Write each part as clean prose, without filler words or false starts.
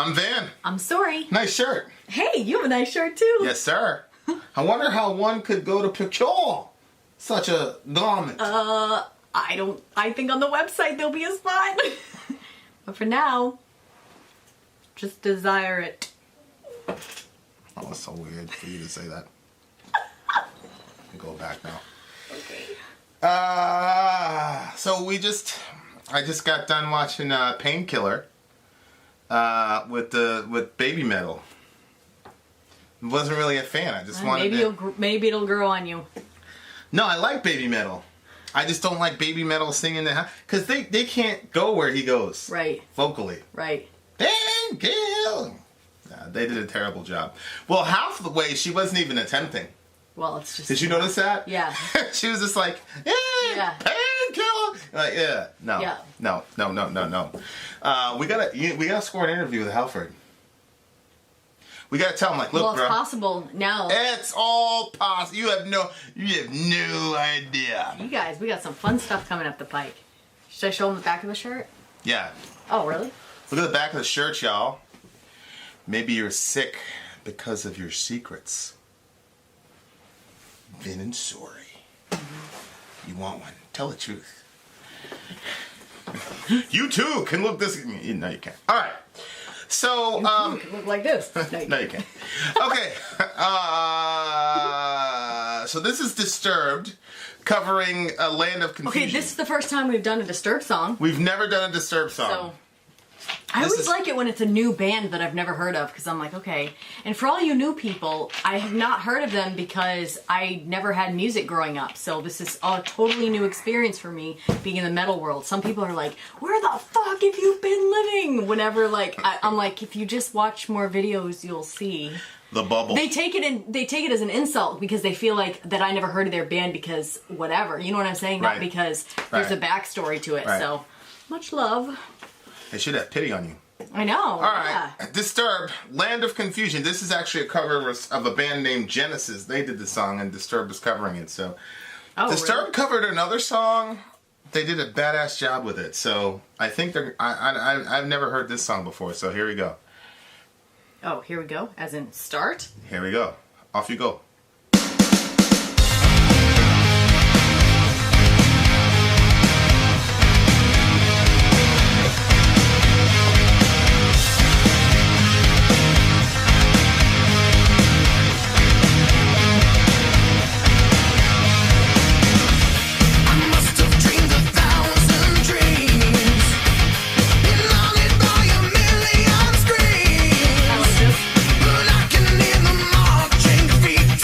I'm Van. I'm sorry. Nice shirt. Hey, you have a nice shirt too. Yes, sir. I wonder how one could go to procure such a garment. I think on the website there'll be a spot. But for now, just desire it. Oh, it's so weird for you to say that. Go back now. Okay. So I just got done watching Painkiller with Baby Metal. Wasn't really a fan. I just wanted maybe it'll grow on you. No, I like Baby Metal. I just don't like Baby Metal singing the house because they can't go where he goes. Right. Vocally. Right. Painkiller. Nah, they did a terrible job. Well, half the way she wasn't even attempting. Well, it's just. Did you notice that? Yeah. She was just like, yeah. Painkiller. Like, yeah. No. Yeah. No. We gotta score an interview with Halford. We gotta tell him, like, look, well, it's bro. possible now. It's all possible. You have no idea. You guys, we got some fun stuff coming up the pike. Should I show them the back of the shirt? Yeah. Oh, really? Look at the back of the shirt, y'all. Maybe you're sick because of your secrets. Vin and sorry. You want one? Tell the truth. You too can look this. No, you can't. All right. So, You can look like this. no, you can't. Okay. So this is Disturbed, covering A Land of Confusion. Okay, this is the first time we've done a Disturbed song. We've never done a Disturbed song. So, I always like it when it's a new band that I've never heard of, because I'm like, okay. And for all you new people, I have not heard of them because I never had music growing up. So this is a totally new experience for me, being in the metal world. Some people are like, where the fuck have you been living? Whenever, like, I'm like, if you just watch more videos, you'll see. The bubble. They take it as an insult because they feel like that I never heard of their band because whatever. You know what I'm saying? Right. Not because there's a backstory to it. Right. So, much love. They should have pity on you. I know. All right. Disturbed, Land of Confusion. This is actually a cover of a band named Genesis. They did the song and Disturbed was covering it. So, Disturbed covered another song. They did a badass job with it. So, I think I've never heard this song before. So, here we go. Oh, here we go. As in start? Here we go. Off you go. But I can hear the marching feet.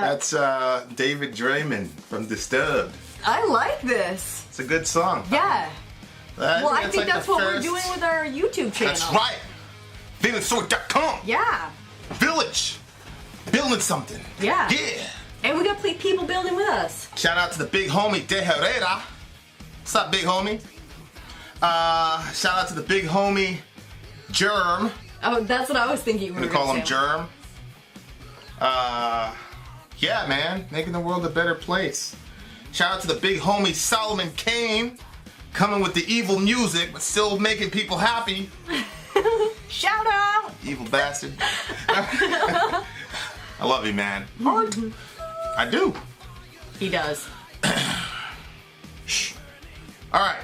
that? That's David Draymond from Disturbed. I like this. It's a good song. Yeah. I think like that's what we're doing with our YouTube channel. That's right. VillageSword.com. Yeah. Village. Building something. Yeah. Yeah. And we got people building with us. Shout out to the big homie De Herrera. What's up, big homie? Shout out to the big homie Germ. Oh, that's what I was thinking. We call him Germ. Yeah, man, making the world a better place. Shout out to the big homie Solomon Kane, coming with the evil music, but still making people happy. Shout out! Evil bastard. I love you, man. Heart. I do. He does. Shh. All right.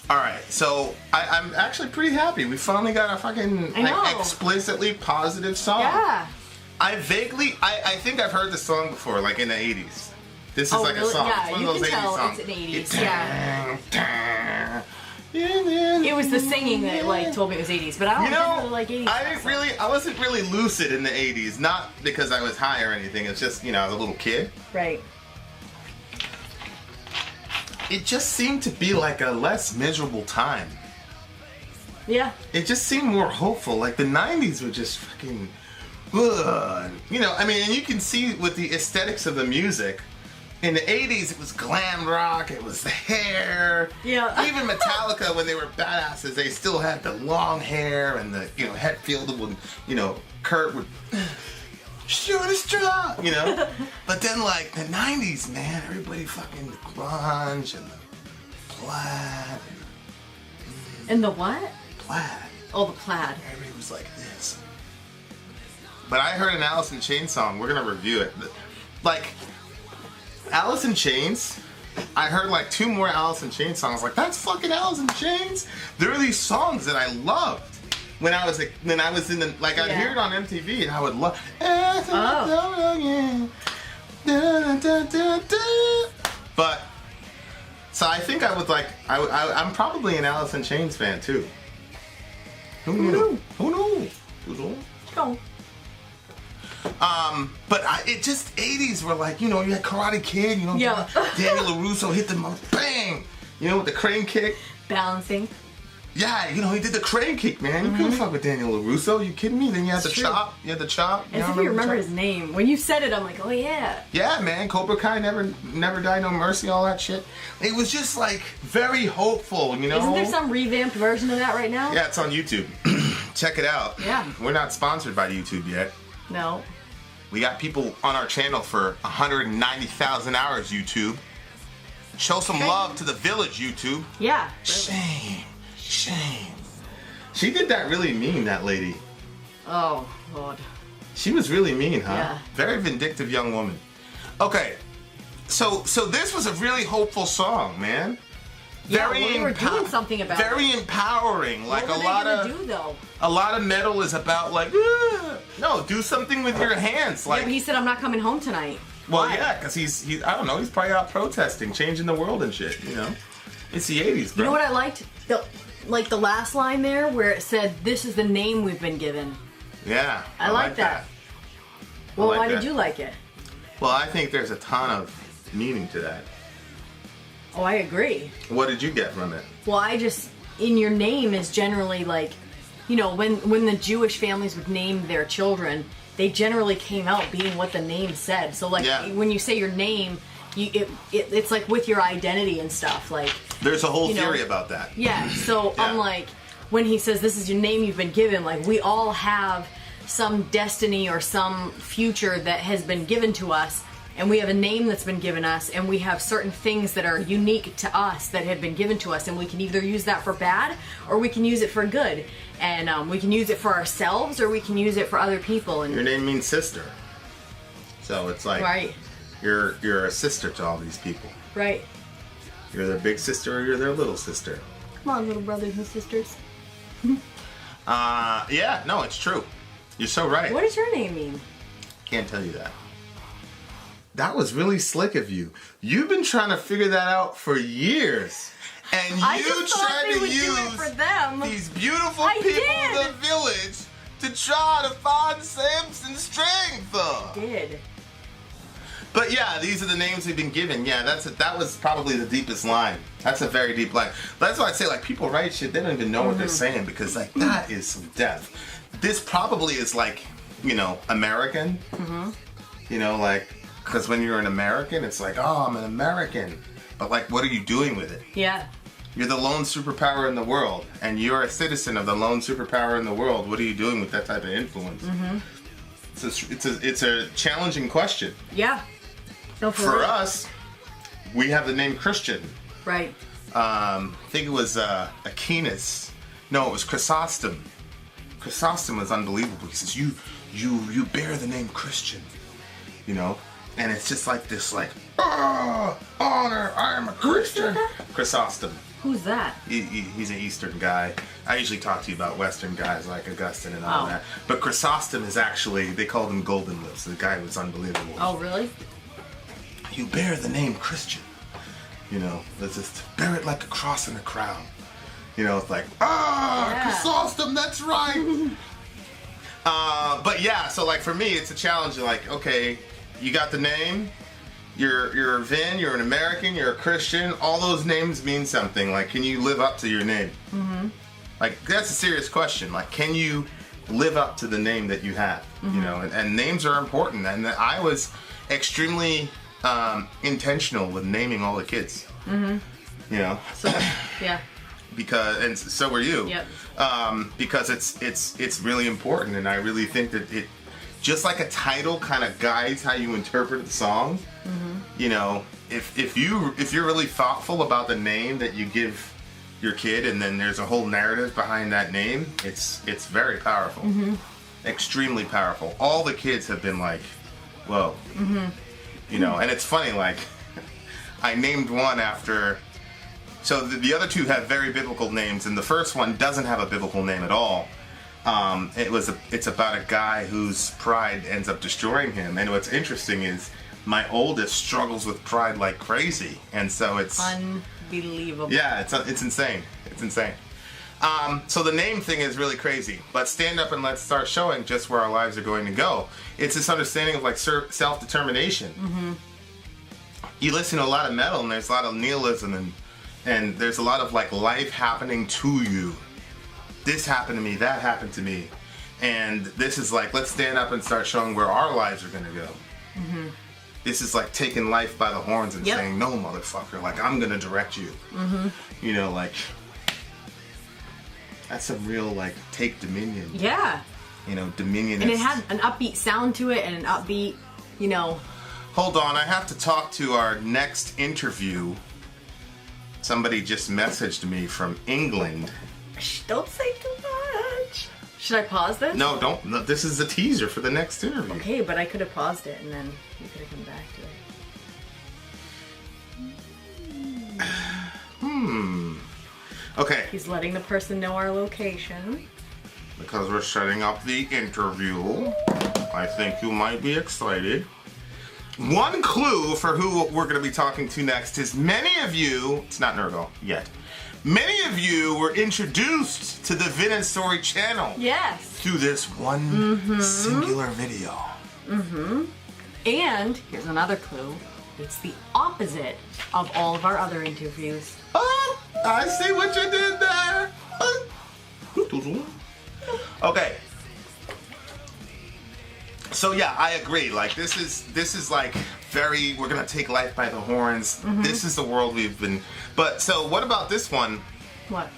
All right, so I'm actually pretty happy. We finally got a fucking explicitly positive song. Yeah. I think I've heard this song before, like in the 80s. This is like really? a song. Yeah, it's one you of those can 80s tell songs. it's an 80s, yeah. It was the singing that like told me it was 80s, but I don't really like 80s. I wasn't really lucid in the 80s, not because I was high or anything. It's just, I was a little kid. Right. It just seemed to be like a less miserable time. Yeah. It just seemed more hopeful. Like the 90s were just fucking, and you can see with the aesthetics of the music. In the 80s, it was glam rock, it was the hair. Yeah. Even Metallica, when they were badasses, they still had the long hair and the, Hetfield would, Kurt would shoot a straw, But then, like, the 90s, man, everybody fucking the grunge and the plaid. And the what? Plaid. Oh, the plaid. Everybody was like this. But I heard an Alice in Chains song. We're gonna review it. Like, Alice in Chains, I heard like 2 more Alice in Chains songs. Like, that's fucking Alice in Chains. There are these songs that I loved when I was in the, like, I'd hear it on MTV and I would love. But so I think I would like. I'm probably an Alice in Chains fan too. Who knew? Who knew? Go. But it just 80s were like, you had Karate Kid, Yeah. Daniel LaRusso hit the bang, with the crane kick. Balancing. Yeah, he did the crane kick, man. You couldn't fuck with Daniel LaRusso. You kidding me? Then you had the chop. You had the chop. As if you remember his name. When you said it, I'm like, oh yeah. Yeah, man. Cobra Kai, never die, no mercy, all that shit. It was just like very hopeful, Isn't there some revamped version of that right now? Yeah, it's on YouTube. Check it out. Yeah. We're not sponsored by YouTube yet. No. We got people on our channel for 190,000 hours, YouTube. Show some love to the Village, YouTube. Yeah. Shame. She did that really mean, that lady. Oh, Lord. She was really mean, huh? Yeah. Very vindictive young woman. Okay, so this was a really hopeful song, man. Yeah, we were doing something about very empowering. Like what were they gonna do, though? A lot of metal is about like, no, do something with your hands. Like, yeah, but he said, I'm not coming home tonight. Well, Why? yeah, because he's I don't know, he's probably out protesting, changing the world and shit. It's the 80s, bro. You know what I liked? The last line there where it said, "This is the name we've been given." Yeah, I like that. Well, why did you like it? Well, I think there's a ton of meaning to that. Oh, I agree. What did you get from it? Well, in your name is generally like, when the Jewish families would name their children, they generally came out being what the name said. So like when you say your name, it's like with your identity and stuff. Like there's a whole theory about that. Yeah. So I'm like, when he says this is your name you've been given, like we all have some destiny or some future that has been given to us. And we have a name that's been given us, and we have certain things that are unique to us that have been given to us, and we can either use that for bad, or we can use it for good. And we can use it for ourselves, or we can use it for other people. And your name means sister. So it's like you're a sister to all these people. Right. You're their big sister or you're their little sister. Come on, little brothers and sisters. Yeah, no, it's true. You're so right. What does your name mean? Can't tell you that. That was really slick of you. You've been trying to figure that out for years. And you tried to use for them. these beautiful people in the Village to try to find Samson's strength. Did. But yeah, these are the names they've been given. Yeah, that was probably the deepest line. That's a very deep line. That's why I say, like, people write shit, they don't even know what they're saying, because, like, that is some depth. This probably is, like, you know, American. You know, like, because when you're an American, it's like, oh, I'm an American. But, like, what are you doing with it? Yeah. You're the lone superpower in the world, and you're a citizen of the lone superpower in the world. What are you doing with that type of influence? It's a challenging question. Yeah. No, for us, we have the name Christian. Right. I think it was Aquinas. No, it was Chrysostom. Chrysostom was unbelievable. He says, you bear the name Christian. You know? And it's just like this, like, oh, honor, I am a Christian. Chrysostom. Who's that? He's an Eastern guy. I usually talk to you about Western guys like Augustine and all that. But Chrysostom is actually, they called him Golden Lips. The guy was unbelievable. Oh, really? You bear the name Christian. You know, let's just bear it like a cross and a crown. You know, it's like, Chrysostom, that's right. But yeah, so like for me, it's a challenge. Like, okay, you got the name. You're a Vin, you're an American, you're a Christian. All those names mean something. Like, can you live up to your name? Like, that's a serious question. Like, can you live up to the name that you have? You know, and names are important. And I was extremely intentional with naming all the kids. You know? So, yeah. Because, and so were you. Yep. Because it's really important, and I really think that it, just like a title kind of guides how you interpret the song. You know, if you're really thoughtful about the name that you give your kid, and then there's a whole narrative behind that name, it's very powerful. Extremely powerful. All the kids have been like, whoa. You know, and it's funny, like, I named one after, so the other two have very biblical names, and the first one doesn't have a biblical name at all. It's about a guy whose pride ends up destroying him, and what's interesting is my oldest struggles with pride like crazy, and so it's unbelievable. Yeah, it's insane. It's insane. So the name thing is really crazy, but stand up and let's start showing just where our lives are going to go. It's this understanding of like self-determination. You listen to a lot of metal, and there's a lot of nihilism, and there's a lot of like life happening to you. This happened to me, that happened to me, and this is like, let's stand up and start showing where our lives are going to go. This is like taking life by the horns and saying, no, motherfucker, like, I'm going to direct you. You know, like, that's some real, like, take dominion. Yeah. You know, dominion. And it had an upbeat sound to it, and an upbeat, you know. Hold on, I have to talk to our next interview. Somebody just messaged me from England. Shh, don't say too much. Should I pause this? No, don't. No, this is a teaser for the next interview. Okay, but I could have paused it, and then you could have come back to it. Okay. He's letting the person know our location. Because we're setting up the interview. I think you might be excited. One clue for who we're going to be talking to next is many of you, it's not Nurgle yet, many of you were introduced to the Vin and Story channel. Yes. Through this one singular video. And here's another clue. It's the opposite of all of our other interviews. Oh, I see what you did there. Okay. So yeah, I agree. Like this is like very, we're gonna take life by the horns. This is the world we've been. But so what about this one? What?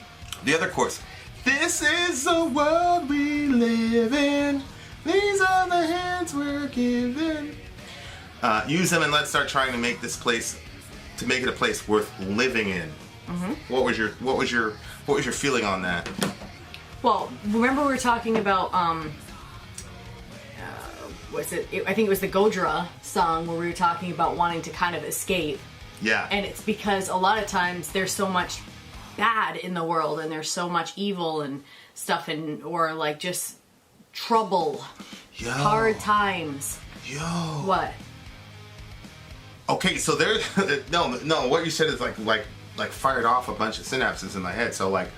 The other chorus. This is the world we live in. These are the hands we're given. Use them and let's start trying to make this place, to make it a place worth living in. What was your feeling on that? Well, remember we were talking about I think it was the Godra song where we were talking about wanting to kind of escape. Yeah. And it's because a lot of times there's so much bad in the world, and there's so much evil and stuff, and or like just trouble, hard times. What? Okay, so there. no. What you said is like fired off a bunch of synapses in my head. So like,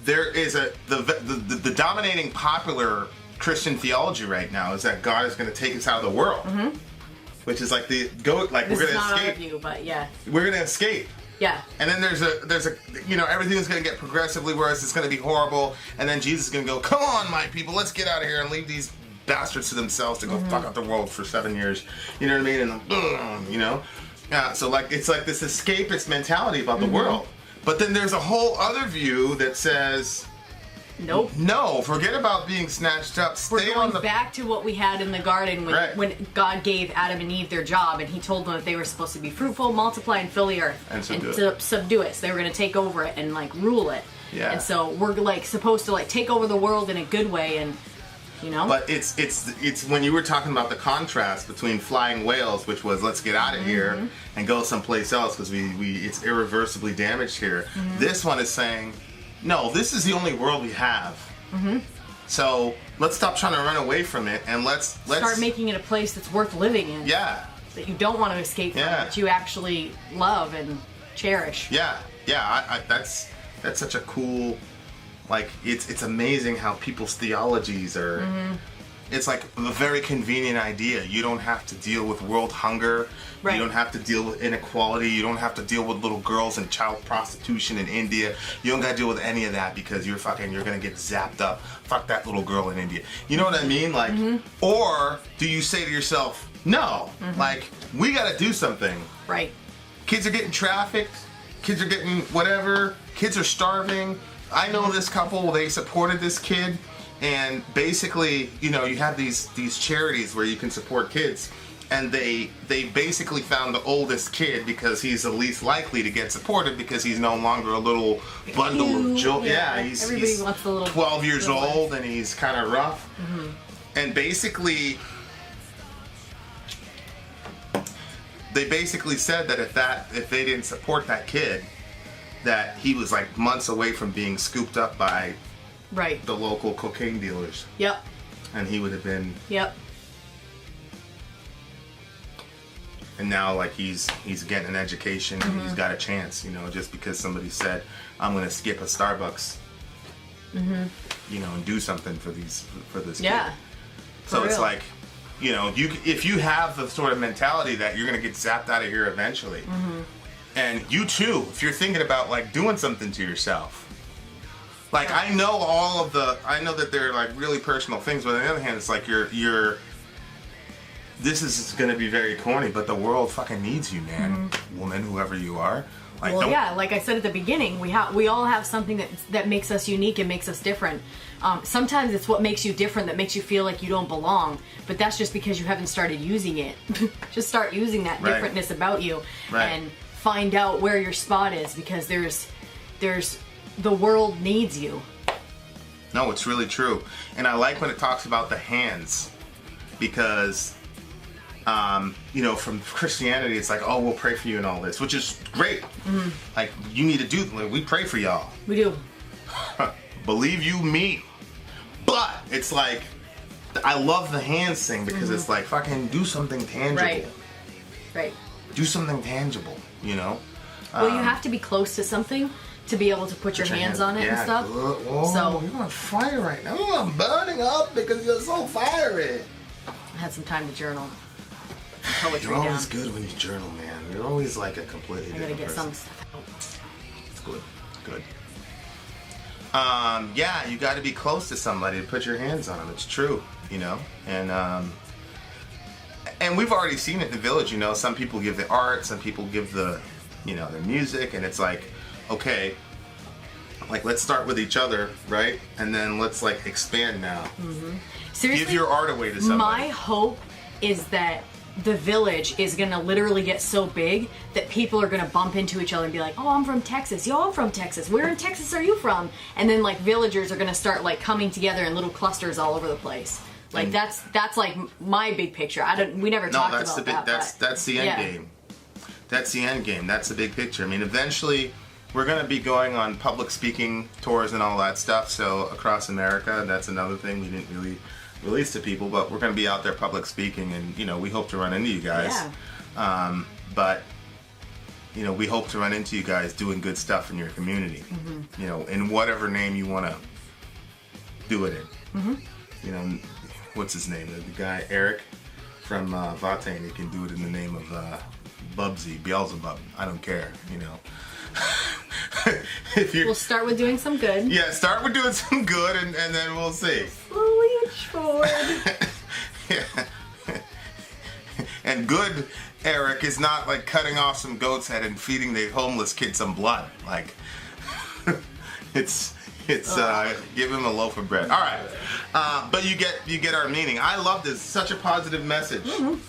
there is the dominating popular Christian theology right now is that God is going to take us out of the world, which is like we're going to escape. Not of you, but yeah, we're going to escape. Yeah. And then there's a everything's going to get progressively worse. It's going to be horrible, and then Jesus is going to go, "Come on, my people, let's get out of here and leave these bastards to themselves to go fuck up the world for 7 years." You know what I mean? And then, so like it's like this escapist mentality about the world. But then there's a whole other view that says, nope. No, forget about being snatched up. We're going back to what we had in the garden when God gave Adam and Eve their job, and He told them that they were supposed to be fruitful, multiply, and fill the earth, and subdue it. So they were going to take over it and like rule it. Yeah. And so we're like supposed to like take over the world in a good way, and But it's when you were talking about the contrast between flying whales, which was let's get out of here and go someplace else because it's irreversibly damaged here. This one is saying, no, this is the only world we have. So let's stop trying to run away from it and let's start making it a place that's worth living in. Yeah. That you don't want to escape from, that you actually love and cherish. Yeah. That's such a cool. Like it's amazing how people's theologies are. It's like a very convenient idea. You don't have to deal with world hunger. Right. You don't have to deal with inequality. You don't have to deal with little girls and child prostitution in India. You don't got to deal with any of that because you're gonna get zapped up. Fuck that little girl in India. You know what I mean? Like, or do you say to yourself, no, like we got to do something. Right. Kids are getting trafficked. Kids are getting whatever. Kids are starving. I know this couple, they supported this kid, and basically, you have these charities where you can support kids, and they basically found the oldest kid because he's the least likely to get supported because he's no longer a little bundle of joy. Yeah, he's 12 years old and he's kind of rough. And basically, they basically said that if they didn't support that kid, that he was like months away from being scooped up by the local cocaine dealers. Yep. And he would have been. Yep. And now like he's getting an education and he's got a chance, just because somebody said, I'm gonna skip a Starbucks. And do something for this kid. So it's like, if you have the sort of mentality that you're gonna get zapped out of here eventually. And you too, if you're thinking about like doing something to yourself. Like I know that they're like really personal things, but on the other hand, it's like this is gonna be very corny, but the world fucking needs you, man, woman, whoever you are. Like, like I said at the beginning, we all have something that makes us unique and makes us different. Sometimes it's what makes you different that makes you feel like you don't belong, but that's just because you haven't started using it. Just start using that differentness about you and find out where your spot is, because there's the world needs you. No, it's really true. And I like when it talks about the hands, because from Christianity it's like, oh, we'll pray for you and all this, which is great. Like you need to do, we pray for y'all. We do. Believe you me. But it's like, I love the hands thing because it's like, fucking do something tangible. Right. Do something tangible, Well, you have to be close to something to be able to put your hands on it and stuff. Whoa, so you're on fire right now. I'm burning up because you're so fiery. I had some time to journal. You're always good when you journal, man. You're always like a completely different person. I gotta get some stuff out. It's good. You got to be close to somebody to put your hands on them. It's true, and we've already seen it in the village. Some people give the art, some people give the, their music, and it's like, okay, like let's start with each other, right? And then let's like expand now. Seriously, give your art away to somebody. My hope is that the village is gonna literally get so big that people are gonna bump into each other and be like, oh, I'm from Texas. Yo, I'm from Texas. Where in Texas are you from? And then like villagers are gonna start like coming together in little clusters all over the place. Like that's like my big picture. We never talked about that. That's the end game. That's the end game. That's the big picture. I mean, eventually we're going to be going on public speaking tours and all that stuff. So across America, that's another thing we didn't really release to people, but we're going to be out there public speaking, and we hope to run into you guys. But we hope to run into you guys doing good stuff in your community. In whatever name you want to do it in. you know, what's his name? The guy Eric from Vatane. He can do it in the name of Bubsy, Beelzebub. I don't care, you know. We'll start with doing some good. Yeah, start with doing some good, and then we'll see. Slowly inch forward. Yeah. And good, Eric, is not like cutting off some goat's head and feeding the homeless kid some blood. Like, it's give him a loaf of bread. All right, but you get our meaning. I love this. Such a positive message. Mm-hmm.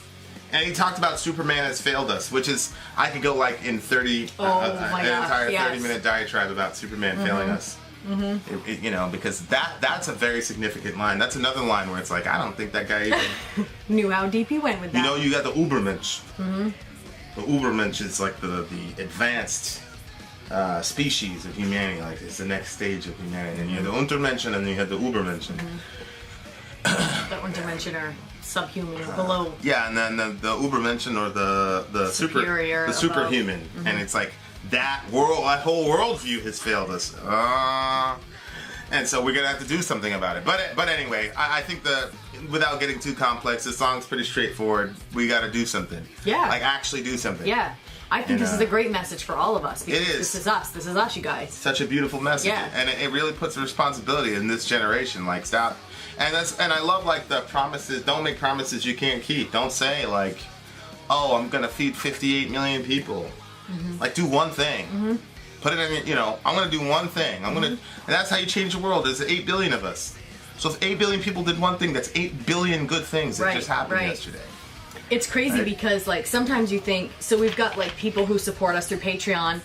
And he talked about Superman has failed us, which is, I could go like in 30, an entire 30-minute diatribe about Superman failing us. Mm-hmm. You know, because that's a very significant line. That's another line where it's like, I don't think that guy even knew how deep he went with that. You know, you got the Ubermensch. Mm-hmm. The Ubermensch is like the advanced species of humanity. Like, it's the next stage of humanity. And you have the Untermensch, and then you have the Ubermensch. Mm-hmm. The Untermensch are subhuman, below. Yeah, and then the Ubermenschen, or the superior, the superhuman, mm-hmm. and it's like that whole worldview has failed us, and so we're gonna have to do something about it. But anyway, I think without getting too complex, the song's pretty straightforward. We got to do something. Yeah. Like, actually do something. Yeah. I think this is a great message for all of us. Because it is. This is us. This is us, you guys. Such a beautiful message. Yeah. And it really puts a responsibility in this generation. Like, stop. And I love, like, the promises. Don't make promises you can't keep. Don't say, like, oh, I'm going to feed 58 million people. Mm-hmm. Like, do one thing. Mm-hmm. Put it in, you know, I'm going to do one thing. I'm going to, and that's how you change the world. There's 8 billion of us. So if 8 billion people did one thing, that's 8 billion good things that just happened yesterday. It's crazy because, like, sometimes you think, so we've got, like, people who support us through Patreon,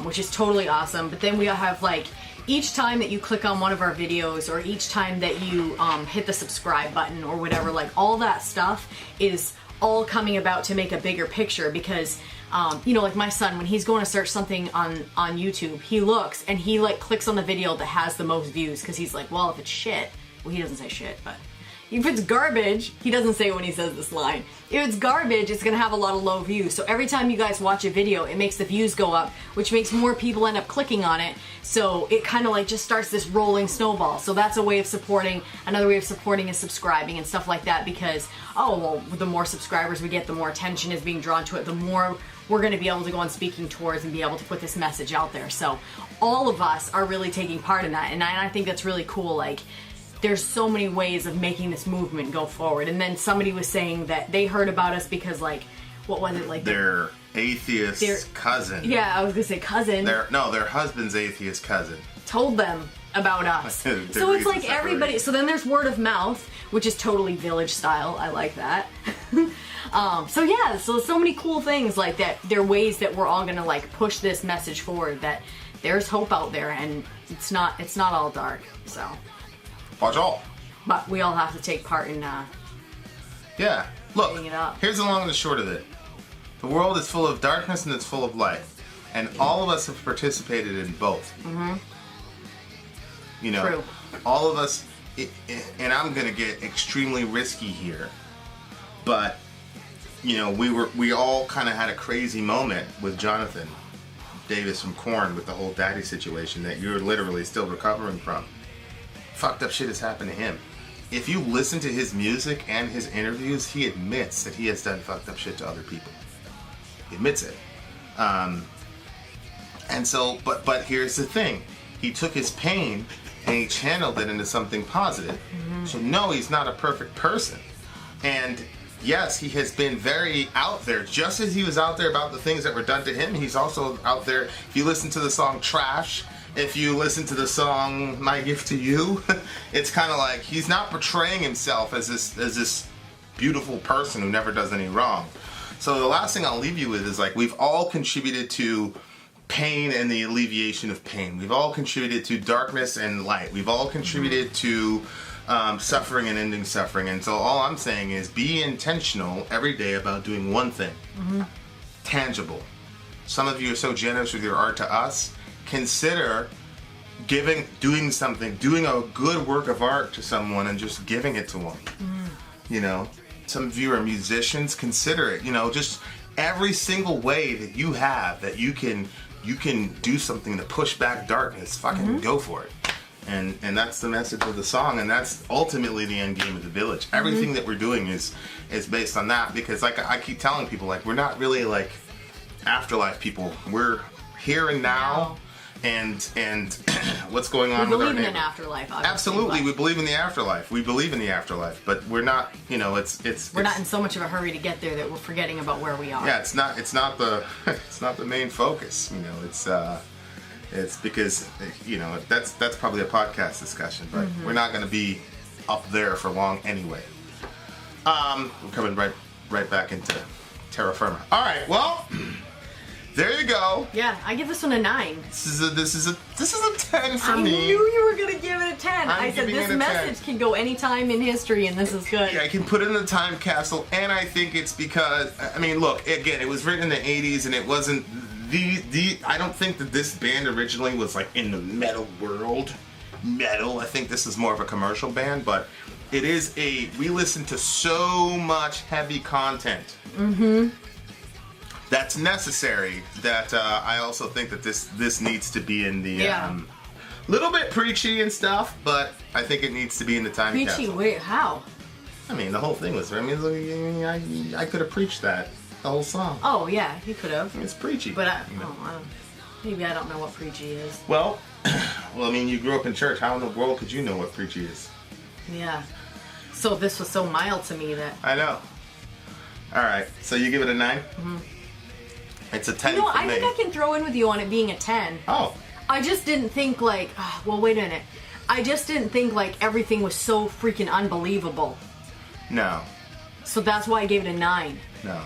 which is totally awesome, but then we have, like, each time that you click on one of our videos, or each time that you hit the subscribe button or whatever, like, all that stuff is all coming about to make a bigger picture because, you know, like my son, when he's going to search something on YouTube, he looks and he, like, clicks on the video that has the most views because he's like, well, if it's shit, well, he doesn't say shit, but if it's garbage, he doesn't say when he says this line. If it's garbage, it's gonna have a lot of low views. So every time you guys watch a video, it makes the views go up, which makes more people end up clicking on it. So it kind of like just starts this rolling snowball. So that's a way of supporting. Another way of supporting is subscribing and stuff like that because, oh, well, the more subscribers we get, the more attention is being drawn to it, the more we're gonna be able to go on speaking tours and be able to put this message out there. So all of us are really taking part in that. And I think that's really cool. Like, there's so many ways of making this movement go forward. And then somebody was saying that they heard about us because, like, what was it, like? Their atheist cousin. Yeah, I was gonna say cousin. Their husband's atheist cousin told them about us. So it's like everybody. So then there's word of mouth, which is totally village style. I like that. So yeah, so many cool things like that. There are ways that we're all gonna, like, push this message forward that there's hope out there and it's not all dark. So. Watch all. But we all have to take part in yeah. Look, getting it up. Here's the long and the short of it. The world is full of darkness and it's full of light. And all of us have participated in both. Mm-hmm. You know, true. All of us, and I'm going to get extremely risky here, but, you know, we all kind of had a crazy moment with Jonathan Davis from Korn with the whole daddy situation that you're literally still recovering from. Fucked up shit has happened to him. If you listen to his music and his interviews, he admits that he has done fucked up shit to other people. He admits it. And so, but here's the thing. He took his pain and he channeled it into something positive. Mm-hmm. So no, he's not a perfect person. And yes, he has been very out there. Just as he was out there about the things that were done to him, he's also out there. If you listen to the song Trash, if you listen to the song My Gift to You, it's kind of like he's not portraying himself as this beautiful person who never does any wrong. So the last thing I'll leave you with is, like, we've all contributed to pain and the alleviation of pain. We've all contributed to darkness and light. We've all contributed to suffering and ending suffering. And so all I'm saying is be intentional every day about doing one thing. Mm-hmm. Tangible. Some of you are so generous with your art to us. Consider doing something, doing a good work of art to someone and just giving it to them. Mm. You know, some of you are musicians, consider it. You know, just every single way that you have that you can do something to push back darkness, fucking go for it. And that's the message of the song, and that's ultimately the end game of the Village. Everything that we're doing is based on that, because like I keep telling people, like, we're not really like afterlife people. We're here and now. And what's going on with our neighbor. We believe in an afterlife, obviously. Absolutely, we believe in the afterlife. We believe in the afterlife, but we're not, we're not in so much of a hurry to get there that we're forgetting about where we are. Yeah, it's not the main focus. It's because that's probably a podcast discussion, but we're not going to be up there for long anyway. We're coming right back into terra firma. All right, well. There you go. Yeah, I give this one a 9. This is a 10 for me. I knew you were gonna give it a 10. I said this message can go any time in history, and this is good. Yeah, I can put it in the time capsule, and I think it's because look, again, it was written in the '80s, and it wasn't I don't think that this band originally was like in the metal world. I think this is more of a commercial band, but it is we listen to so much heavy content. That's necessary. That I also think that this needs to be in the little bit preachy and stuff, but I think it needs to be in the time capsule. Preachy? Wait, how? The whole thing was. I could have preached that the whole song. Oh yeah, you could have. It's preachy, but maybe I don't know what preachy is. Well, you grew up in church. How in the world could you know what preachy is? Yeah. So this was so mild to me that I know. All right, so you give it a 9. It's a 10 for me. I think I can throw in with you on it being a 10. Oh. I just didn't think wait a minute. I just didn't think everything was so freaking unbelievable. No. So that's why I gave it a 9. No.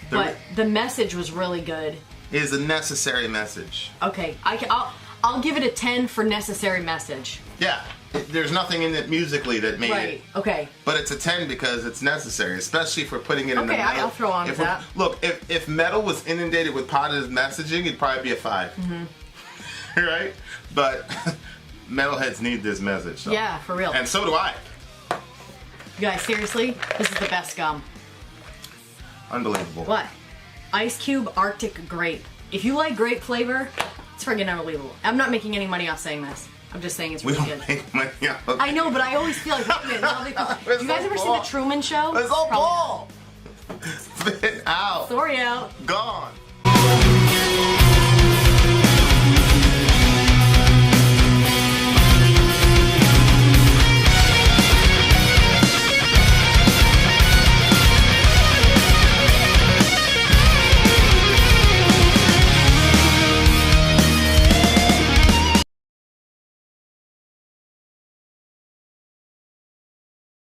But the message was really good. It is a necessary message. Okay, I'll give it a 10 for necessary message. Yeah. There's nothing in it musically that made it. Right, okay. But it's a 10 because it's necessary, especially if we're putting it in the metal. Okay, I'll throw on that. Look, if metal was inundated with positive messaging, it'd probably be a 5. Right? But metalheads need this message. So. Yeah, for real. And so do I. You guys, seriously? This is the best gum. Unbelievable. What? Ice Cube Arctic Grape. If you like grape flavor, it's friggin' unbelievable. I'm not making any money off saying this. I'm just saying it's really good. We don't make money off of it. I know, but I always feel like, wait a minute, now you guys ever see The Truman Show? It's all ball. Fit out. Story out. Gone.